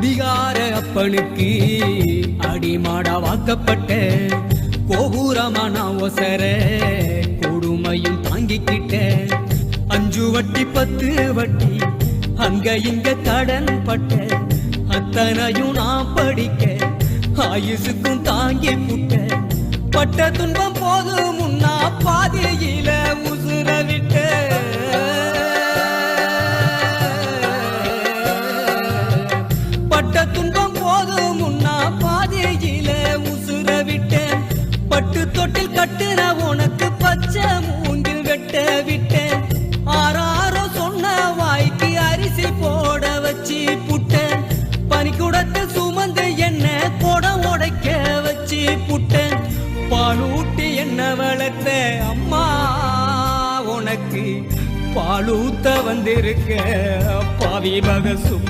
குடிகார அப்பனுக்கு அடிமாடா வாக்கப்பட்ட கோபுரமான ஒசர கொடுமையும் தாங்கிக்கிட்ட 5 வட்டி 10 வட்டி அங்க இங்க கடன் பட்ட அத்தனையும் நான் படிக்க ஆயுசுக்கும் தாங்கி புட்ட பட்ட துன்பம் போதும் முன்னா பாதையில உசுர விட்ட பட்ட துன்பம் போதும் முன்னா பாதையில உசுர விட்டேன் பட்டு தொட்டில் கட்டுற உனக்கு பச்சை மூங்கில் வெட்ட விட்டேன் ஆறாரோ சொன்ன வாய்க்கு அரிசி போட வச்சு புட்டேன் பனிக்குடத்தில் சுமந்து என்ன குடம் உடைக்க வச்சு புட்டேன் பாலூட்டி என்ன வளர்த்த அம்மா உனக்கு பாலூத்த வந்திருக்க பாவி மகசு